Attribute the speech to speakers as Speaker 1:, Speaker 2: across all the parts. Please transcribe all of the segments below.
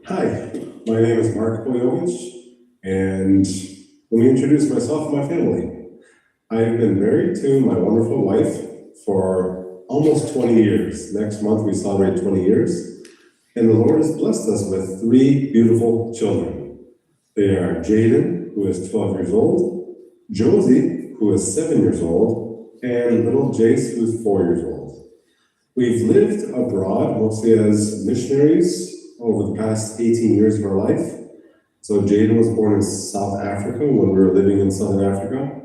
Speaker 1: Hi, my name is Mark Bojovic, and let me introduce myself and my family. I've been married to my wonderful wife for almost 20 years. Next month we celebrate 20 years, and the Lord has blessed us with three beautiful children. They are Jaden, who is 12 years old, Josie, who is 7 years old, and little Jace, who is 4 years old. We've lived abroad, mostly as missionaries, over the past 18 years of our life. So Jaden was born in South Africa when we were living in Southern Africa.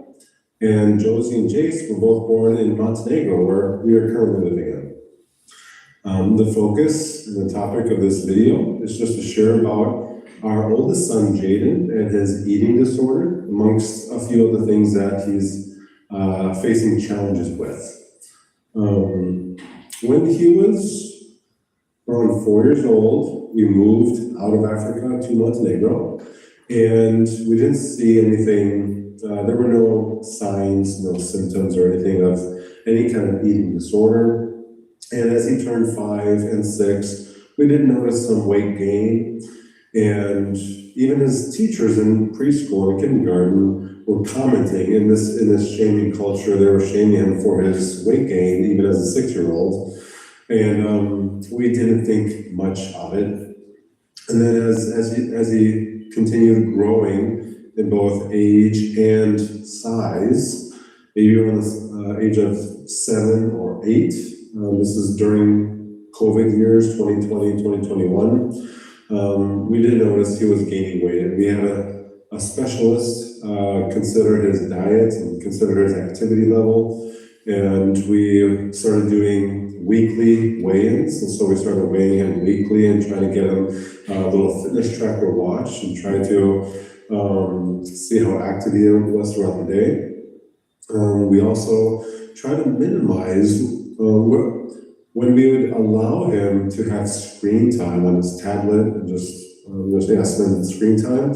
Speaker 1: And Josie and Jace were both born in Montenegro, where we are currently living in. The focus and the topic of this video is just to share about our oldest son, Jaden, and his eating disorder, amongst a few of the things that he's facing challenges with. When he was around 4 years old, we moved out of Africa to Montenegro, and we didn't see anything, there were no signs, no symptoms or anything of any kind of eating disorder. And as he turned 5 and 6, we did notice some weight gain, and even his teachers in preschool and kindergarten were commenting in this shaming culture. They were shaming him for his weight gain, even as a 6-year-old. And we didn't think much of it. And then as he continued growing in both age and size, maybe around the age of 7 or 8, this is during COVID years, 2020, 2021, we did notice he was gaining weight. And we had a specialist consider his diet and consider his activity level. And we started doing weekly weigh-ins, and so we started weighing him weekly and trying to get him a little fitness tracker watch and try to see how active he was throughout the day. We also try to minimize when we would allow him to have screen time on his tablet and just spend screen time.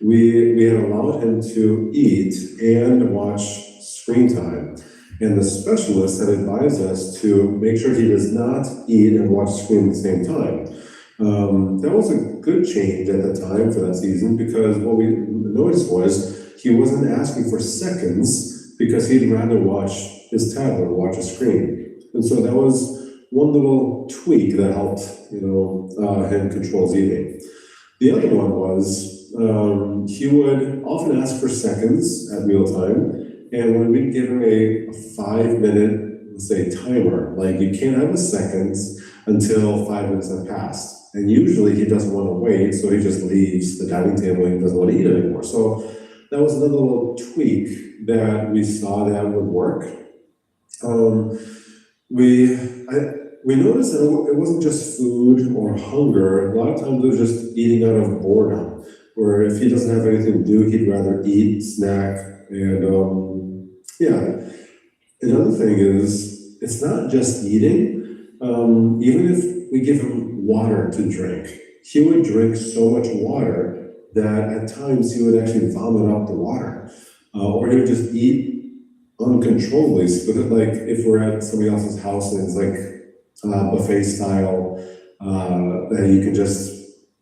Speaker 1: We had allowed him to eat and watch screen time. And the specialist had advised us to make sure he does not eat and watch screen at the same time. That was a good change at the time for that season, because what we noticed was he wasn't asking for seconds because he'd rather watch his tablet or watch a screen. And so that was one little tweak that helped, him control his eating. The other one was he would often ask for seconds at mealtime. And when we give him a 5-minute, let's say, timer, like you can't have the seconds until 5 minutes have passed. And usually he doesn't want to wait, so he just leaves the dining table and he doesn't want to eat anymore. So that was another little tweak that we saw that would work. We noticed that it wasn't just food or hunger. A lot of times it was just eating out of boredom, where if he doesn't have anything to do, he'd rather eat, snack, and another thing is, it's not just eating. Even if we give him water to drink, he would drink so much water that at times he would actually vomit up the water. Or he would just eat uncontrollably. So like if we're at somebody else's house and it's like buffet style, that you can just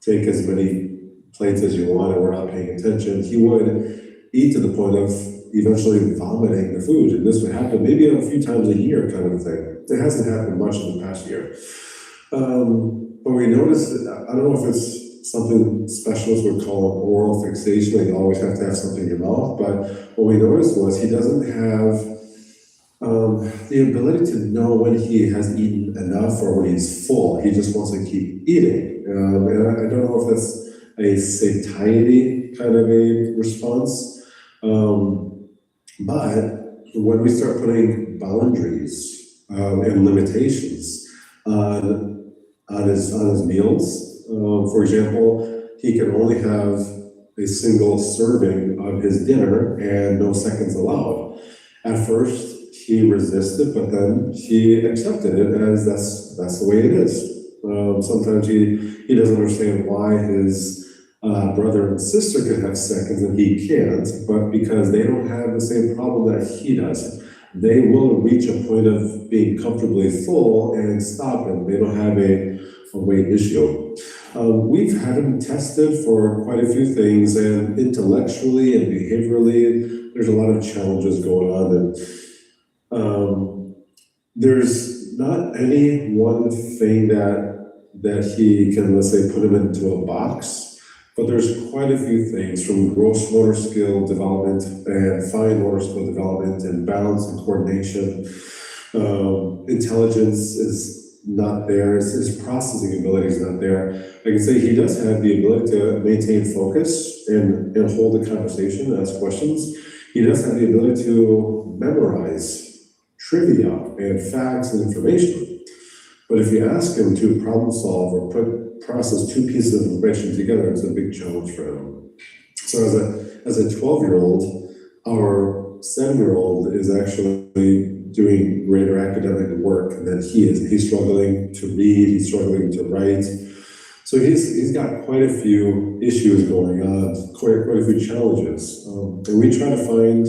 Speaker 1: take as many plates as you want and we're not paying attention, he would eat to the point of eventually vomiting the food. And this would happen maybe a few times a year kind of thing. It hasn't happened much in the past year. But we noticed, I don't know if it's something specialists would call oral fixation, like you always have to have something in your mouth, but what we noticed was he doesn't have the ability to know when he has eaten enough or when he's full. He just wants to keep eating. And I don't know if that's a satiety kind of a response. But when we start putting boundaries and limitations on his meals, for example, he can only have a single serving of his dinner and no seconds allowed. At first, he resisted, but then he accepted it as that's the way it is. Sometimes he doesn't understand why his brother and sister can have seconds and he can't, but because they don't have the same problem that he does. They will reach a point of being comfortably full and stop, and they don't have a weight issue. We've had him tested for quite a few things, and intellectually and behaviorally, there's a lot of challenges going on. And there's not any one thing that he can, let's say, put him into a box, but there's quite a few things from gross motor skill development and fine motor skill development and balance and coordination. Intelligence is not there, his processing ability is not there. I can say he does have the ability to maintain focus and hold a conversation, ask questions. He does have the ability to memorize trivia and facts and information. But if you ask him to problem solve or process two pieces of information together, it's a big challenge for him. So as a 12-year-old, our 7-year-old is actually doing greater academic work than he is. He's struggling to read, he's struggling to write. So he's got quite a few issues going on, quite a few challenges. And we try to find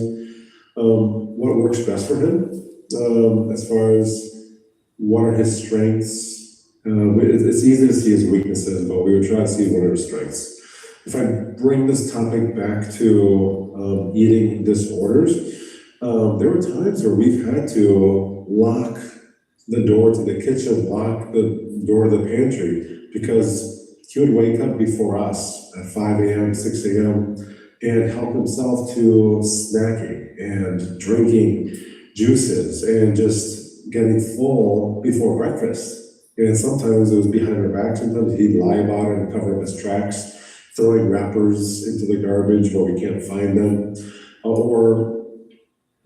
Speaker 1: what works best for him as far as what are his strengths. It's easy to see his weaknesses, but we would try to see what are his strengths. If I bring this topic back to eating disorders, there were times where we've had to lock the door to the kitchen, lock the door to the pantry, because he would wake up before us at 5 a.m., 6 a.m., and help himself to snacking and drinking juices and just getting full before breakfast. And sometimes it was behind our back, sometimes he'd lie about it and cover up his tracks, throwing wrappers into the garbage where we can't find them, or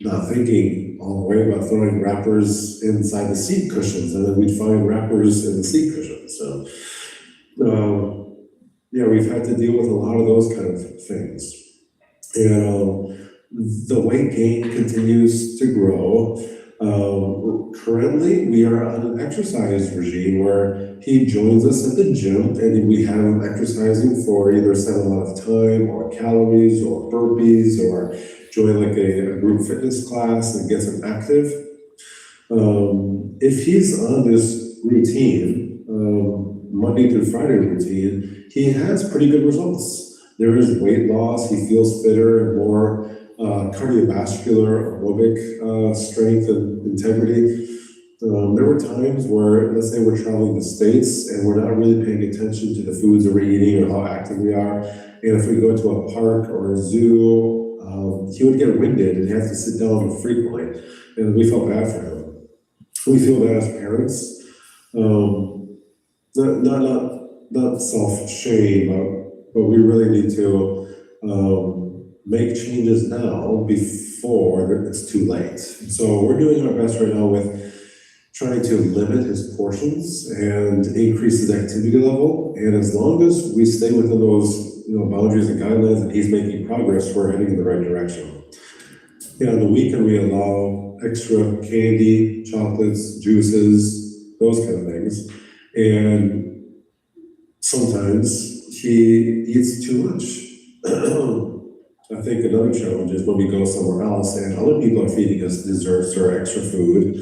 Speaker 1: not thinking all the way about throwing wrappers inside the seat cushions, and then we'd find wrappers in the seat cushions. So, yeah, we've had to deal with a lot of those kind of things. And the weight gain continues to grow. Currently, we are on an exercise regime where he joins us at the gym, and we have him exercising for either a set amount of time, or calories, or burpees, or join like a group fitness class that gets him active. If he's on this routine, Monday through Friday routine, he has pretty good results. There is weight loss, he feels fitter and more cardiovascular, aerobic strength and integrity. There were times where, let's say we're traveling the States and we're not really paying attention to the foods that we're eating or how active we are. And if we go to a park or a zoo, he would get winded and have to sit down frequently. And we felt bad for him. We feel bad as parents. Not self-shame, but we really need to make changes now before it's too late. So we're doing our best right now with trying to limit his portions and increase his activity level. And as long as we stay within those boundaries and guidelines and he's making progress, we're heading in the right direction. Yeah, on the weekend we allow extra candy, chocolates, juices, those kind of things. And sometimes he eats too much. I think another challenge is when we go somewhere else and other people are feeding us desserts or extra food.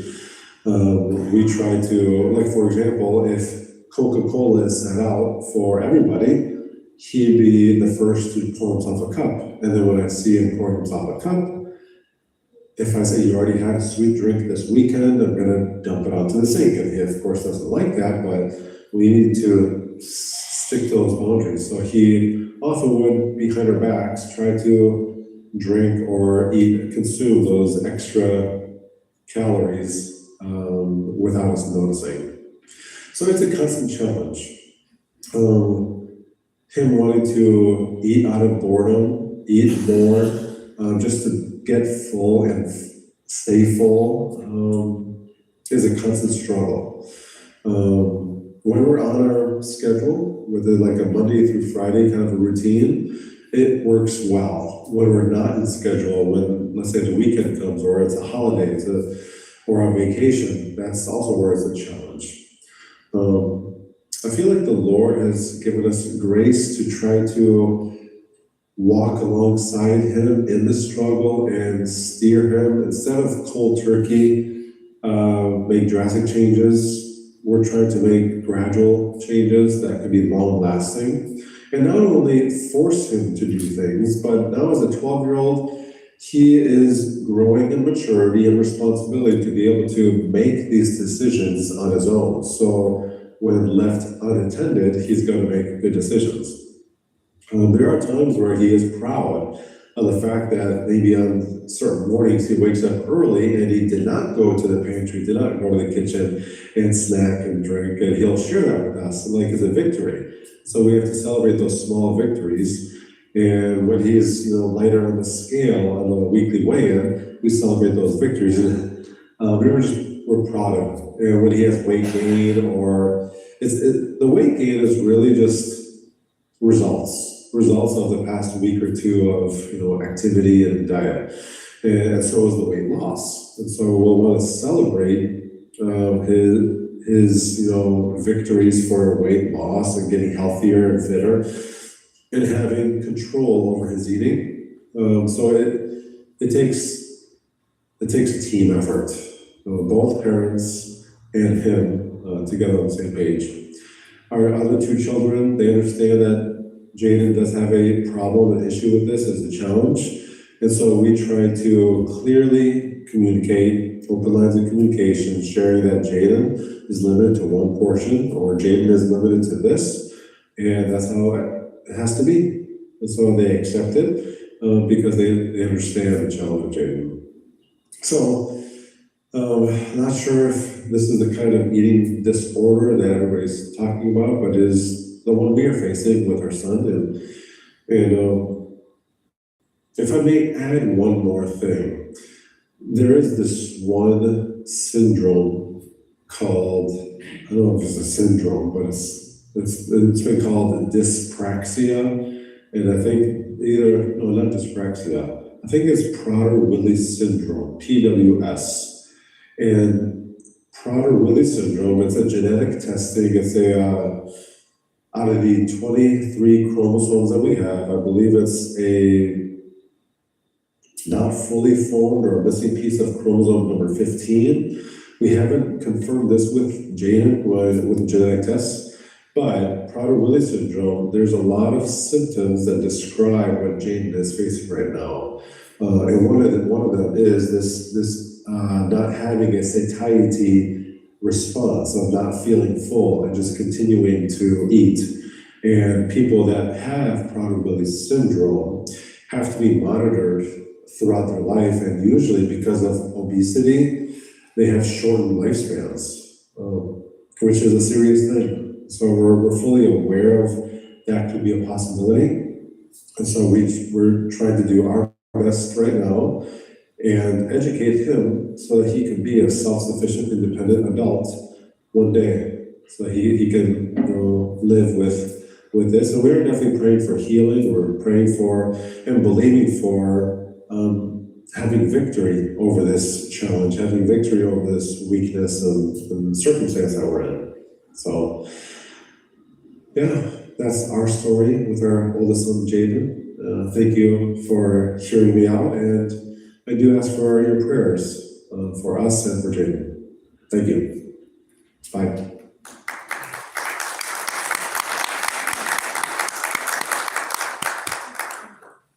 Speaker 1: We try to, like for example, if Coca-Cola is set out for everybody, he'd be the first to pour himself a cup. And then when I see him pour himself a cup, if I say, you already had a sweet drink this weekend, I'm gonna dump it onto the sink. And he of course doesn't like that, but we need to stick to those boundaries. So he often would, behind our backs, try to drink or consume those extra calories without us noticing. So it's a constant challenge. Him wanting to eat out of boredom, eat more, just to get full and stay full, is a constant struggle. When we're on our schedule, with like a Monday through Friday kind of a routine, it works well. When we're not in schedule, when let's say the weekend comes or it's a holiday or on vacation, that's also where it's a challenge. I feel like the Lord has given us grace to try to walk alongside him in the struggle and steer him instead of cold turkey, make drastic changes. we're trying to make gradual changes that can be long lasting. And not only force him to do things, but now as a 12-year-old, he is growing in maturity and responsibility to be able to make these decisions on his own. So when left unattended, he's going to make good decisions. There are times where he is proud of the fact that maybe on certain mornings he wakes up early and he did not go to the pantry, did not go to the kitchen and snack and drink, and he'll share that with us like as a victory. So we have to celebrate those small victories. And when he's lighter on the scale on the weekly weigh-in, we celebrate those victories. And we're proud of him. And when he has weight gain the weight gain is really just results of the past week or two of activity and diet, and so is the weight loss. And so we'll want to celebrate his victories for weight loss and getting healthier and fitter and having control over his eating. So it takes a team effort, both parents and him to get on the same page. Our other two children, they understand that Jaden does have a problem, an issue with this as a challenge. And so we try to clearly communicate, open lines of communication, sharing that Jaden is limited to one portion or Jaden is limited to this. And that's how it has to be. And so they accept it because they understand the challenge of Jaden. So not sure if this is the kind of eating disorder that everybody's talking about, but is the one we are facing with our son. And if I may add one more thing, there is this one syndrome called, I don't know if it's a syndrome, but it's been called dyspraxia. And I think not dyspraxia, I think it's Prader-Willi syndrome, PWS. And Prader-Willi syndrome, it's a genetic testing, it's out of the 23 chromosomes that we have, I believe it's a not fully formed or a missing piece of chromosome number 15. We haven't confirmed this with Jaden with genetic tests, but Prader-Willi syndrome, there's a lot of symptoms that describe what Jaden is facing right now. And one of them is this not having a satiety response of not feeling full and just continuing to eat. And people that have Prader-Willi syndrome have to be monitored throughout their life, and usually because of obesity, they have shortened lifespans, which is a serious thing. So we're fully aware of that could be a possibility. And so we're trying to do our best right now and educate him so that he can be a self-sufficient, independent adult one day, so that he can live with this. And we're definitely praying for healing. We're praying for and believing for having victory over this challenge, having victory over this weakness and circumstance that we're in. So, yeah, that's our story with our oldest son, Jaden. Thank you for hearing me out, and I do ask for your prayers for us and for Jaden. Thank you. Bye.